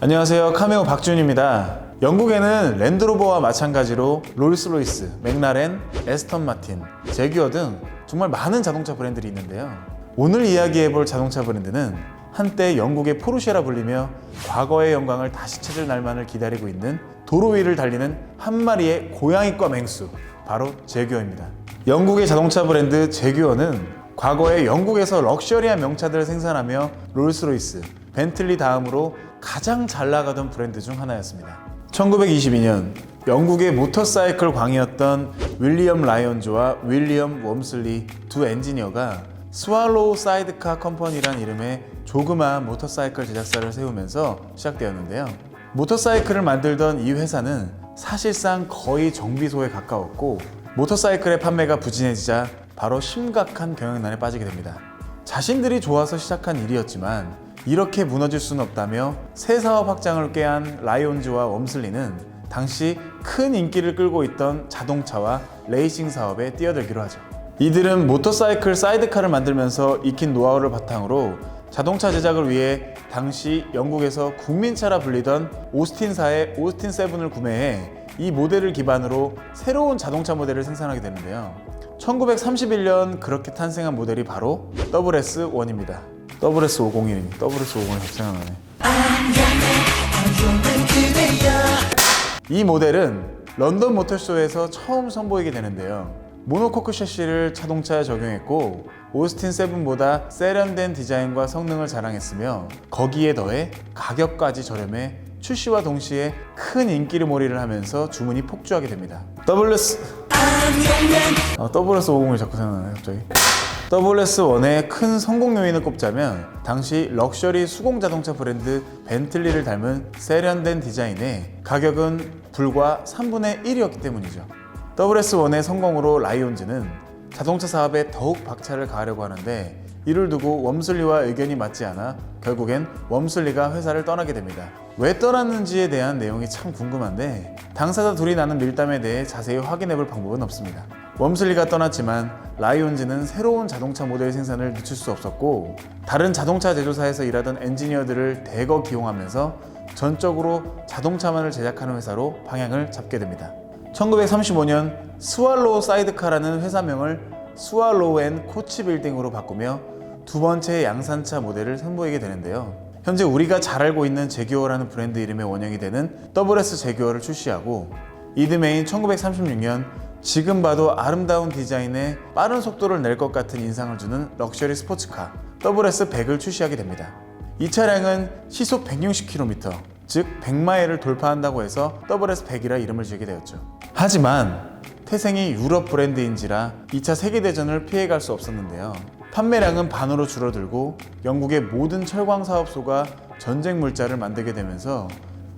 안녕하세요, 카메오 박준입니다. 영국에는 랜드로버와 마찬가지로 롤스로이스, 맥라렌, 에스턴 마틴, 제규어 등 정말 많은 자동차 브랜드들이 있는데요. 오늘 이야기해볼 자동차 브랜드는 한때 영국의 포르쉐라 불리며 과거의 영광을 다시 찾을 날만을 기다리고 있는 도로 위를 달리는 한 마리의 고양이과 맹수, 바로 제규어입니다. 영국의 자동차 브랜드 제규어는 과거에 영국에서 럭셔리한 명차들을 생산하며 롤스로이스, 벤틀리 다음으로 가장 잘 나가던 브랜드 중 하나였습니다. 1922년 영국의 모터사이클 광이었던 윌리엄 라이온즈와 윌리엄 웜슬리 두 엔지니어가 스왈로우 사이드카 컴퍼니란 이름의 조그마한 모터사이클 제작사를 세우면서 시작되었는데요. 모터사이클을 만들던 이 회사는 사실상 거의 정비소에 가까웠고 모터사이클의 판매가 부진해지자 바로 심각한 경영난에 빠지게 됩니다. 자신들이 좋아서 시작한 일이었지만 이렇게 무너질 수는 없다며 새 사업 확장을 꾀한 라이온즈와 웜슬리는 당시 큰 인기를 끌고 있던 자동차와 레이싱 사업에 뛰어들기로 하죠. 이들은 모터사이클 사이드카를 만들면서 익힌 노하우를 바탕으로 자동차 제작을 위해 당시 영국에서 국민차라 불리던 오스틴사의 오스틴 세븐을 구매해 이 모델을 기반으로 새로운 자동차 모델을 생산하게 되는데요. 1931년 그렇게 탄생한 모델이 바로 WS1입니다. WS501이니 WS501 생각나네. 이 모델은 런던 모터쇼에서 처음 선보이게 되는데요. 모노코크 셰시를 자동차에 적용했고 오스틴 세븐보다 세련된 디자인과 성능을 자랑했으며 거기에 더해 가격까지 저렴해 출시와 동시에 큰 인기를 몰이를 하면서 주문이 폭주하게 됩니다. WS501이 자꾸 생각나네 갑자기. WS1의 큰 성공 요인을 꼽자면 당시 럭셔리 수공 자동차 브랜드 벤틀리를 닮은 세련된 디자인에 가격은 불과 3분의 1이었기 때문이죠. WS1의 성공으로 라이온즈는 자동차 사업에 더욱 박차를 가하려고 하는데 이를 두고 웜슬리와 의견이 맞지 않아 결국엔 웜슬리가 회사를 떠나게 됩니다. 왜 떠났는지에 대한 내용이 참 궁금한데 당사자 둘이 나눈 밀담에 대해 자세히 확인해볼 방법은 없습니다. 웜슬리가 떠났지만 라이온즈는 새로운 자동차 모델 생산을 늦출 수 없었고 다른 자동차 제조사에서 일하던 엔지니어들을 대거 기용하면서 전적으로 자동차만을 제작하는 회사로 방향을 잡게 됩니다. 1935년 스왈로우 사이드카라는 회사명을 스왈로우 앤 코치 빌딩으로 바꾸며 두 번째 양산차 모델을 선보이게 되는데요. 현재 우리가 잘 알고 있는 제규어라는 브랜드 이름의 원형이 되는 WS 제규어를 출시하고 이듬해인 1936년 지금 봐도 아름다운 디자인에 빠른 속도를 낼 것 같은 인상을 주는 럭셔리 스포츠카 WS100을 출시하게 됩니다. 이 차량은 시속 160km, 즉 100마일을 돌파한다고 해서 WS100이라 이름을 지게 되었죠. 하지만 태생이 유럽 브랜드인지라 2차 세계대전을 피해갈 수 없었는데요. 판매량은 반으로 줄어들고 영국의 모든 철광 사업소가 전쟁 물자를 만들게 되면서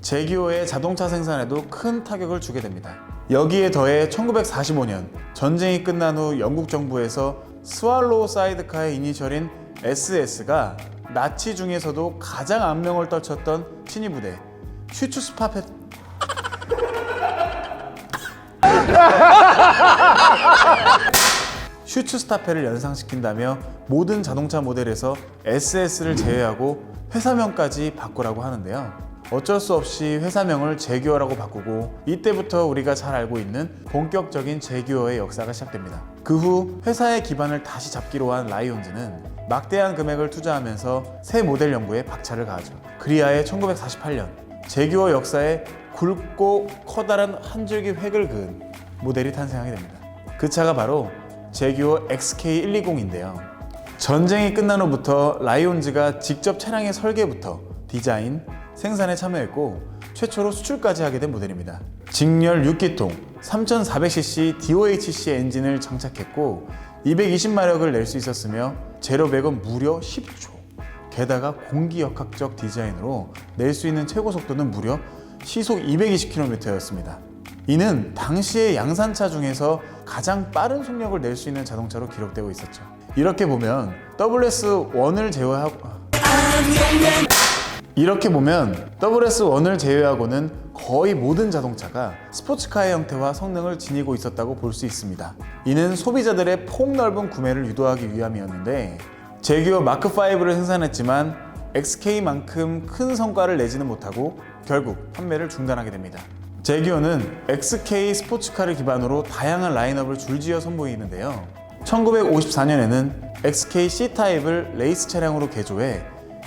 제규어의 자동차 생산에도 큰 타격을 주게 됩니다. 여기에 더해 1945년 전쟁이 끝난 후 영국 정부에서 스왈로우 사이드카의 이니셜인 SS가 나치 중에서도 가장 악명을 떨쳤던 친위부대 슈츠스타페를 연상시킨다며 모든 자동차 모델에서 SS를 제외하고 회사명까지 바꾸라고 하는데요. 어쩔 수 없이 회사명을 제규어라고 바꾸고 이때부터 우리가 잘 알고 있는 본격적인 제규어의 역사가 시작됩니다. 그 후 회사의 기반을 다시 잡기로 한 라이온즈는 막대한 금액을 투자하면서 새 모델 연구에 박차를 가하죠. 그리하여 1948년 제규어 역사에 굵고 커다란 한 줄기 획을 그은 모델이 탄생하게 됩니다. 그 차가 바로 제규어 XK120인데요. 전쟁이 끝난 후부터 라이온즈가 직접 차량의 설계부터 디자인, 생산에 참여했고 최초로 수출까지 하게 된 모델입니다. 직렬 6기통 3400cc DOHC 엔진을 장착했고 220마력을 낼 수 있었으며 제로백은 무려 10초. 게다가 공기역학적 디자인으로 낼 수 있는 최고 속도는 무려 시속 220km였습니다. 이는 당시의 양산차 중에서 가장 빠른 속력을 낼 수 있는 자동차로 기록되고 있었죠. 이렇게 보면 WS1을 제외하고는 거의 모든 자동차가 스포츠카의 형태와 성능을 지니고 있었다고 볼 수 있습니다. 이는 소비자들의 폭넓은 구매를 유도하기 위함이었는데 제규어 마크5를 생산했지만 XK만큼 큰 성과를 내지는 못하고 결국 판매를 중단하게 됩니다. 제규어는 XK 스포츠카를 기반으로 다양한 라인업을 줄지어 선보이는데요. 1954년에는 XK C타입을 레이스 차량으로 개조해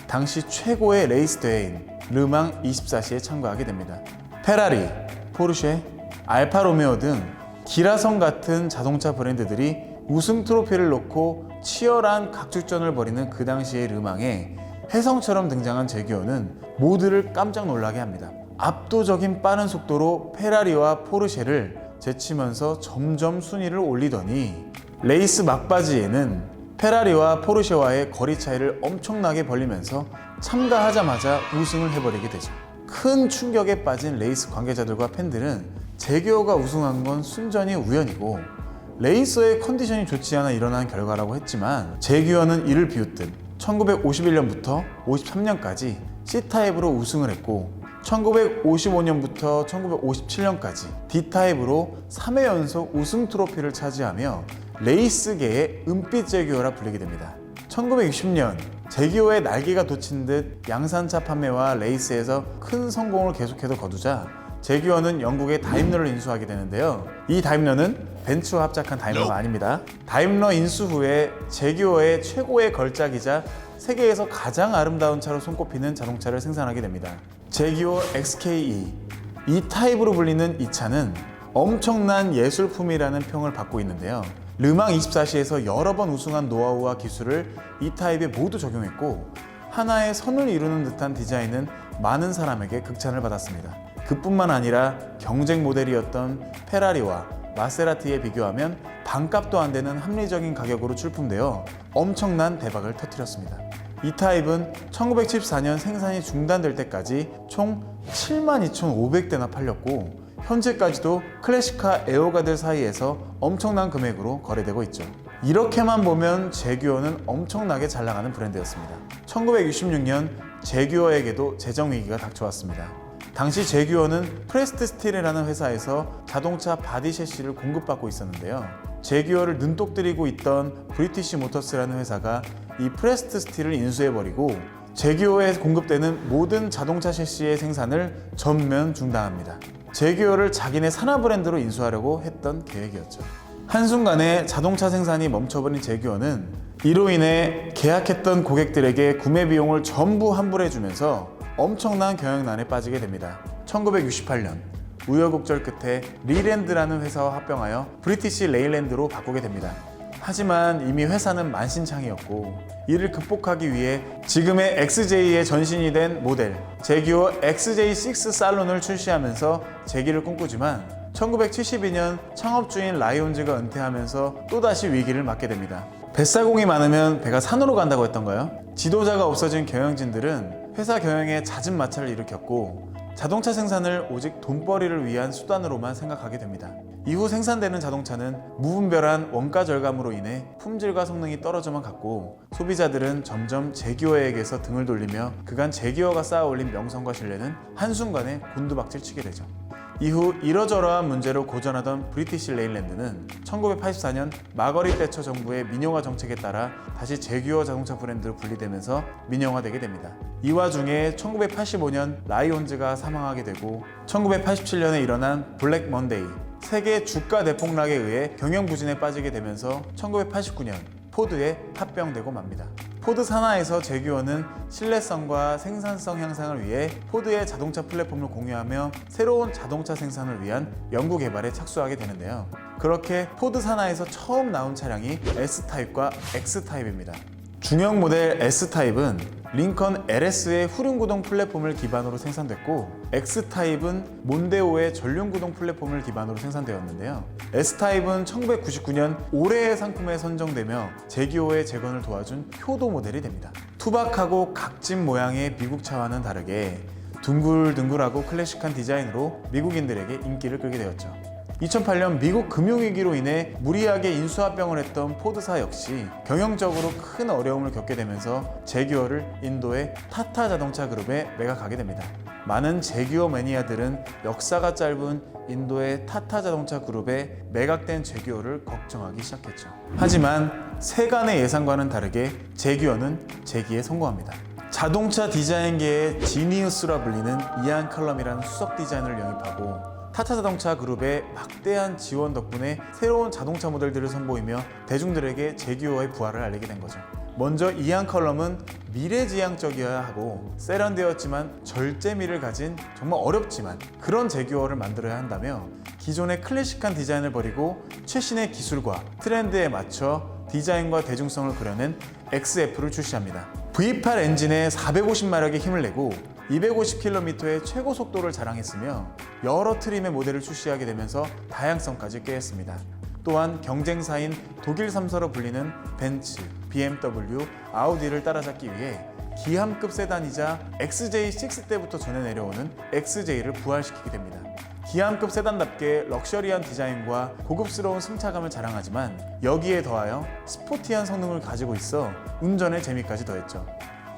당시 최고의 레이스 대회인 르망 24시에 참가하게 됩니다. 페라리, 포르쉐, 알파로메오 등 기라성 같은 자동차 브랜드들이 우승 트로피를 놓고 치열한 각축전을 벌이는 그 당시의 르망에 혜성처럼 등장한 제규어는 모두를 깜짝 놀라게 합니다. 압도적인 빠른 속도로 페라리와 포르쉐를 제치면서 점점 순위를 올리더니 레이스 막바지에는 페라리와 포르쉐와의 거리 차이를 엄청나게 벌리면서 참가하자마자 우승을 해버리게 되죠. 큰 충격에 빠진 레이스 관계자들과 팬들은 제규어가 우승한 건 순전히 우연이고 레이서의 컨디션이 좋지 않아 일어난 결과라고 했지만 제규어는 이를 비웃듯 1951년부터 53년까지 C타입으로 우승을 했고 1955년부터 1957년까지 D타입으로 3회 연속 우승 트로피를 차지하며 레이스계의 은빛 제규어라 불리게 됩니다. 1960년 제규어의 날개가 돋친 듯 양산차 판매와 레이스에서 큰 성공을 계속해서 거두자 제규어는 영국의 다임러를 인수하게 되는데요. 이 다임러는 벤츠와 합작한 다임러가 아닙니다. 다임러 인수 후에 제규어의 최고의 걸작이자 세계에서 가장 아름다운 차로 손꼽히는 자동차를 생산하게 됩니다. 제규어 XKE. 이 타입으로 불리는 이 차는 엄청난 예술품이라는 평을 받고 있는데요. 르망 24시에서 여러 번 우승한 노하우와 기술을 이 타입에 모두 적용했고 하나의 선을 이루는 듯한 디자인은 많은 사람에게 극찬을 받았습니다. 그뿐만 아니라 경쟁 모델이었던 페라리와 마세라티에 비교하면 반값도 안 되는 합리적인 가격으로 출품되어 엄청난 대박을 터뜨렸습니다. 이 타입은 1974년 생산이 중단될 때까지 총 72,500대나 팔렸고 현재까지도 클래식카 애호가들 사이에서 엄청난 금액으로 거래되고 있죠. 이렇게만 보면 제규어는 엄청나게 잘 나가는 브랜드였습니다. 1966년 제규어에게도 재정 위기가 닥쳐왔습니다. 당시 제규어는 프레스트 스틸이라는 회사에서 자동차 바디 셰시를 공급받고 있었는데요. 제규어를 눈독 들이고 있던 브리티시 모터스라는 회사가 이 프레스트 스틸을 인수해버리고 제규어에 공급되는 모든 자동차 셰시의 생산을 전면 중단합니다. 제규어를 자기네 산하 브랜드로 인수하려고 했던 계획이었죠. 한순간에 자동차 생산이 멈춰버린 제규어는 이로 인해 계약했던 고객들에게 구매 비용을 전부 환불해주면서 엄청난 경영난에 빠지게 됩니다. 1968년 우여곡절 끝에 리랜드라는 회사와 합병하여 브리티시 레일랜드로 바꾸게 됩니다. 하지만 이미 회사는 만신창이었고 이를 극복하기 위해 지금의 XJ의 전신이 된 모델 제규어 XJ6 살론을 출시하면서 재기를 꿈꾸지만 1972년 창업주인 라이온즈가 은퇴하면서 또다시 위기를 맞게 됩니다. 뱃사공이 많으면 배가 산으로 간다고 했던가요? 지도자가 없어진 경영진들은 회사 경영에 잦은 마찰을 일으켰고 자동차 생산을 오직 돈벌이를 위한 수단으로만 생각하게 됩니다. 이후 생산되는 자동차는 무분별한 원가 절감으로 인해 품질과 성능이 떨어져만 갔고 소비자들은 점점 제규어에게서 등을 돌리며 그간 제규어가 쌓아올린 명성과 신뢰는 한순간에 곤두박질 치게 되죠. 이후 이러저러한 문제로 고전하던 브리티시 레일랜드는 1984년 마거릿 대처 정부의 민영화 정책에 따라 다시 제규어 자동차 브랜드로 분리되면서 민영화되게 됩니다. 이 와중에 1985년 라이온즈가 사망하게 되고 1987년에 일어난 블랙 먼데이, 세계 주가 대폭락에 의해 경영 부진에 빠지게 되면서 1989년 포드에 합병되고 맙니다. 포드 산하에서 제규어는 신뢰성과 생산성 향상을 위해 포드의 자동차 플랫폼을 공유하며 새로운 자동차 생산을 위한 연구 개발에 착수하게 되는데요. 그렇게 포드 산하에서 처음 나온 차량이 S타입과 X타입입니다. 중형 모델 S타입은 링컨 LS의 후륜구동 플랫폼을 기반으로 생산됐고 X타입은 몬데오의 전륜구동 플랫폼을 기반으로 생산되었는데요. S타입은 1999년 올해의 상품에 선정되며 제규어의 재건을 도와준 효도 모델이 됩니다. 투박하고 각진 모양의 미국 차와는 다르게 둥글둥글하고 클래식한 디자인으로 미국인들에게 인기를 끌게 되었죠. 2008년 미국 금융위기로 인해 무리하게 인수합병을 했던 포드사 역시 경영적으로 큰 어려움을 겪게 되면서 제규어를 인도의 타타 자동차 그룹에 매각하게 됩니다. 많은 제규어 매니아들은 역사가 짧은 인도의 타타 자동차 그룹에 매각된 제규어를 걱정하기 시작했죠. 하지만 세간의 예상과는 다르게 제규어는 재기에 성공합니다. 자동차 디자인계의 지니우스라 불리는 이안 칼럼이라는 수석 디자이너를 영입하고 타타 자동차 그룹의 막대한 지원 덕분에 새로운 자동차 모델들을 선보이며 대중들에게 제규어의 부활을 알리게 된 거죠. 먼저 이안 컬럼은 미래지향적이어야 하고 세련되었지만 절제미를 가진 정말 어렵지만 그런 제규어를 만들어야 한다며 기존의 클래식한 디자인을 버리고 최신의 기술과 트렌드에 맞춰 디자인과 대중성을 그려낸 XF를 출시합니다. V8 엔진에 450마력의 힘을 내고 250km의 최고 속도를 자랑했으며 여러 트림의 모델을 출시하게 되면서 다양성까지 꾀했습니다. 또한 경쟁사인 독일 3사로 불리는 벤츠, BMW, 아우디를 따라잡기 위해 기함급 세단이자 XJ6 때부터 전해 내려오는 XJ를 부활시키게 됩니다. 기함급 세단답게 럭셔리한 디자인과 고급스러운 승차감을 자랑하지만 여기에 더하여 스포티한 성능을 가지고 있어 운전의 재미까지 더했죠.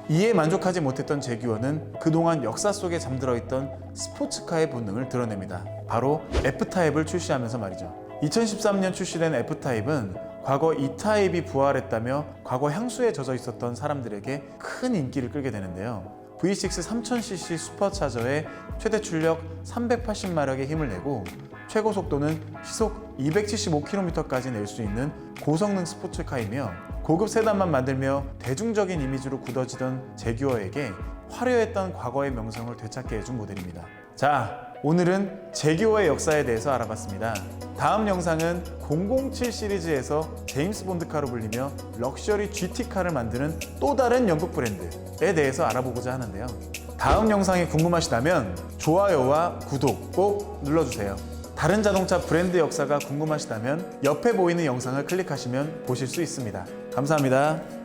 이에 만족하지 못했던 제규어는 그동안 역사 속에 잠들어 있던 스포츠카의 본능을 드러냅니다. 바로 F타입을 출시하면서 말이죠. 2013년 출시된 F타입은 과거 E타입이 부활했다며 과거 향수에 젖어 있었던 사람들에게 큰 인기를 끌게 되는데요. V6 3000cc 슈퍼차저에 최대 출력 380마력의 힘을 내고 최고 속도는 시속 275km까지 낼 수 있는 고성능 스포츠카이며 고급 세단만 만들며 대중적인 이미지로 굳어지던 제규어에게 화려했던 과거의 명성을 되찾게 해준 모델입니다. 자, 오늘은 제규어의 역사에 대해서 알아봤습니다. 다음 영상은 007 시리즈에서 제임스 본드카로 불리며 럭셔리 GT카를 만드는 또 다른 영국 브랜드에 대해서 알아보고자 하는데요. 다음 영상이 궁금하시다면 좋아요와 구독 꼭 눌러주세요. 다른 자동차 브랜드 역사가 궁금하시다면 옆에 보이는 영상을 클릭하시면 보실 수 있습니다. 감사합니다.